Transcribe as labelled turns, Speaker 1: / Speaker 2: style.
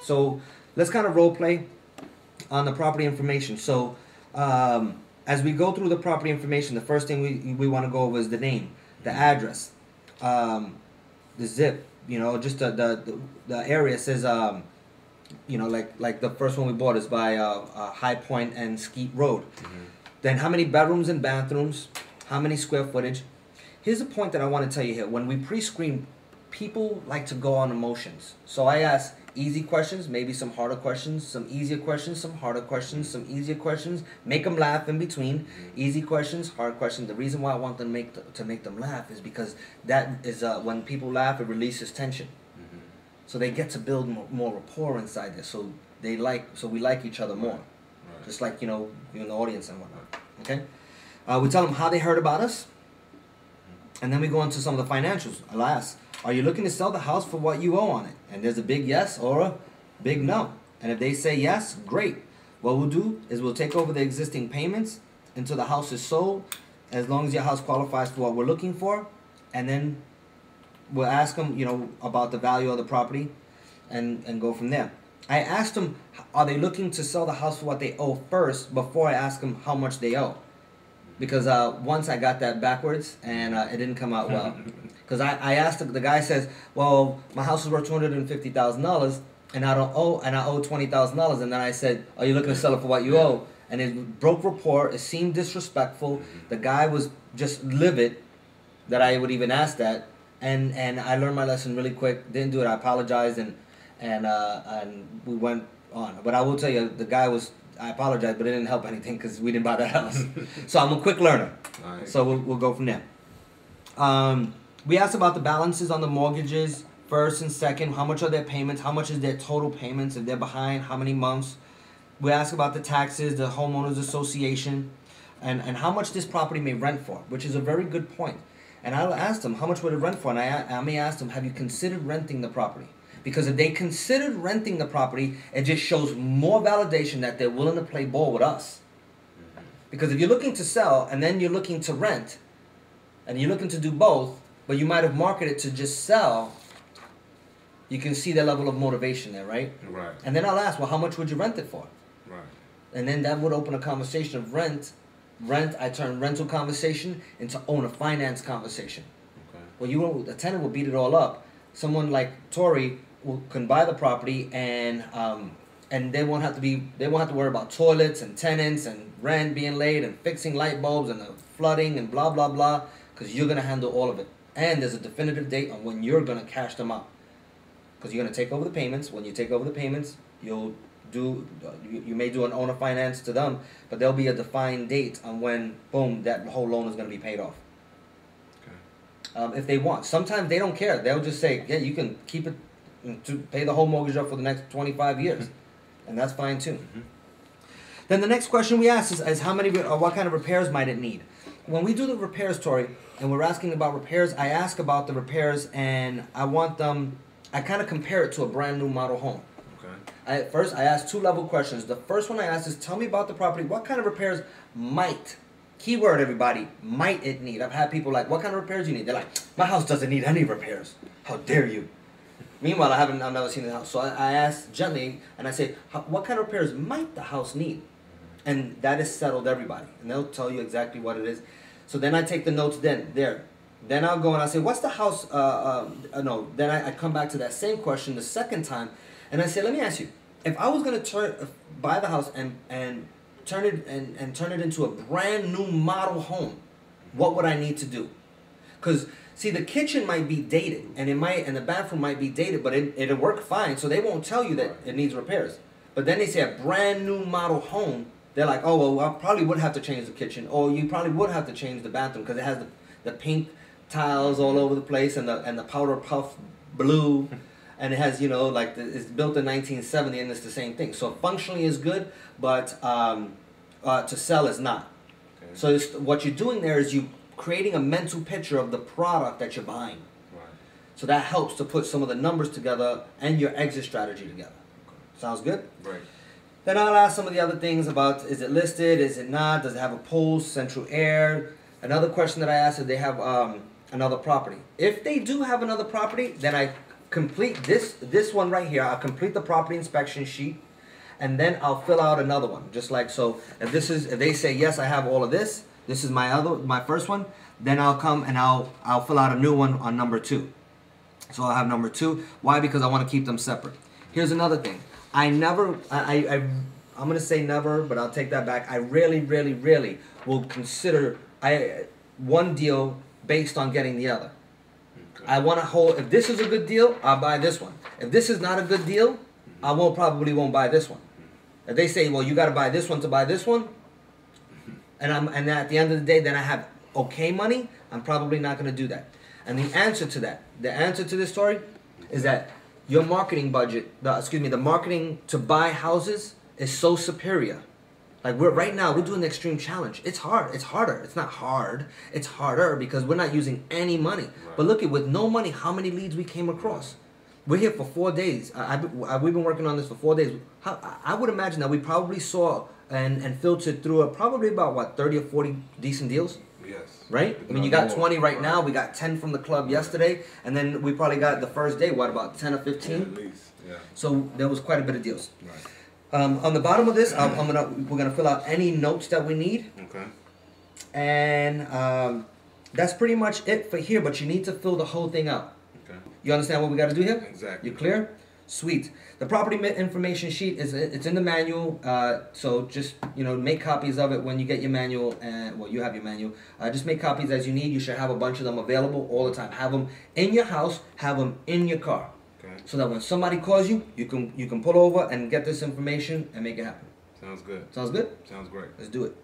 Speaker 1: So let's kind of role play on the property information. So as we go through the property information, the first thing we want to go over is the name, the address, the zip. You know, just the area says you know, like the first one we bought is by High Point and Skeet Road. Then how many bedrooms and bathrooms, how many square footage. Here's a point that I want to tell you here. When we pre-screen, people like to go on emotions. So I ask easy questions, maybe some harder questions, some easier questions, some harder questions, some easier questions. Make them laugh in between. Easy questions, hard questions. The reason why I want them to make them laugh is because that is when people laugh, it releases tension. So they get to build more rapport inside there. So we like each other more. Right. Just like, you know, you're in the audience and whatnot. Okay? We tell them how they heard about us. And then we go into some of the financials. I'll ask, are you looking to sell the house for what you owe on it? And there's a big yes or a big no. And if they say yes, great. What we'll do is we'll take over the existing payments until the house is sold, as long as your house qualifies for what we're looking for. And then we'll ask them, you know, about the value of the property and go from there. I asked them, are they looking to sell the house for what they owe first before I ask them how much they owe? Because once I got that backwards and it didn't come out well. Because I asked the guy says, well, my house is worth $250,000 and I owe $20,000, and then I said, are you looking to sell it for what you owe? And it broke rapport. It seemed disrespectful. The guy was just livid that I would even ask that, and I learned my lesson really quick. Didn't do it. I apologized and we went on. But I will tell you, the guy was. I apologize, but it didn't help anything because we didn't buy that house. So I'm a quick learner. Nice. So we'll go from there. We asked about the balances on the mortgages, first and second. How much are their payments? How much is their total payments? If they're behind, how many months? We asked about the taxes, the homeowners association, and how much this property may rent for, which is a very good point. And I'll ask them, how much would it rent for? And I may ask them, have you considered renting the property? Because if they considered renting the property, it just shows more validation that they're willing to play ball with us. Because if you're looking to sell and then you're looking to rent, and you're looking to do both, but you might have marketed to just sell, you can see the level of motivation there, right?
Speaker 2: Right.
Speaker 1: And then I'll ask, well, how much would you rent it for?
Speaker 2: Right.
Speaker 1: And then that would open a conversation of rent. I turn rental conversation into owner finance conversation. Okay. Well, the tenant will beat it all up. Someone like Torrey can buy the property and they won't have to worry about toilets and tenants and rent being late and fixing light bulbs and the flooding and blah blah blah, because you're gonna handle all of it. And there's a definitive date on when you're gonna cash them out, because you're gonna take over the payments. When you take over the payments, you may do an owner finance to them, but there'll be a defined date on when boom that whole loan is gonna be paid off. If they want, sometimes they don't care. They'll just say, yeah, you can keep it to pay the whole mortgage up for the next 25 years, and that's fine too. Then the next question we ask is how many or what kind of repairs might it need? When we do the repairs, Torrey, and we're asking about repairs, I ask about the repairs, and I kind of compare it to a brand new model home. Okay. First, I ask 2-level questions. The first one I ask is, tell me about the property. What kind of repairs might, keyword everybody, might it need? I've had people like, what kind of repairs do you need? They're like, my house doesn't need any repairs. How dare you? Meanwhile, I've never seen the house. So I ask gently, and I say, what kind of repairs might the house need? And that has settled everybody. And they'll tell you exactly what it is. So then I take the notes there. Then I'll go and I say, what's the house? Then I come back to that same question the second time. And I say, let me ask you, if I was going to buy the house and turn it into a brand new model home, what would I need to do? Because see, the kitchen might be dated, and the bathroom might be dated, but it'll work fine. So they won't tell you that it needs repairs. But then they say a brand new model home. They're like, oh well, I probably would have to change the kitchen, or you probably would have to change the bathroom because it has the pink tiles all over the place and the powder puff blue, and it has it's built in 1970 and it's the same thing. So functionally is good, but to sell is not. Okay. So what you're doing there is you creating a mental picture of the product that you're buying. Right. So that helps to put some of the numbers together and your exit strategy together. Okay. Sounds good?
Speaker 2: Right.
Speaker 1: Then I'll ask some of the other things about, is it listed, is it not, does it have a pool, central air? Another question that I ask is they have another property. If they do have another property, then I complete this one right here. I'll complete the property inspection sheet, and then I'll fill out another one. Just like so, if they say yes, I have all of this. This is my first one. Then I'll come and I'll fill out a new one on number 2. So I'll have number 2. Why? Because I want to keep them separate. Here's another thing. I'm gonna say never, but I'll take that back. I really will consider one deal based on getting the other. Okay. I want to hold. If this is a good deal, I'll buy this one. If this is not a good deal, I probably won't buy this one. If they say, well, you got to buy this one to buy this one, and at the end of the day, then I have okay money, I'm probably not going to do that. And the answer to this story, is that your marketing budget, the marketing to buy houses is so superior. Like right now, we're doing the extreme challenge. It's hard. It's harder. It's not hard. It's harder because we're not using any money. Right. But look at, with no money, how many leads we came across. We're here for 4 days. We've been working on this for 4 days. I would imagine that we probably saw and filtered through probably about 30 or 40 decent deals. Yes. Right? I mean, you got 20 right now. We got 10 from the club yesterday, and then we probably got the first day about 10 or 15. Yeah, at least. Yeah. So there was quite a bit of deals. Right. On the bottom of this, we're gonna fill out any notes that we need. Okay. And that's pretty much it for here. But you need to fill the whole thing out. Okay. You understand what we got to do here? Exactly. You clear? Sweet. The property information sheet it's in the manual. So just make copies of it when you get your manual. And you have your manual. Just make copies as you need. You should have a bunch of them available all the time. Have them in your house. Have them in your car. So that when somebody calls you, you can pull over and get this information and make it happen.
Speaker 2: Sounds good.
Speaker 1: Sounds good?
Speaker 2: Sounds great.
Speaker 1: Let's do it.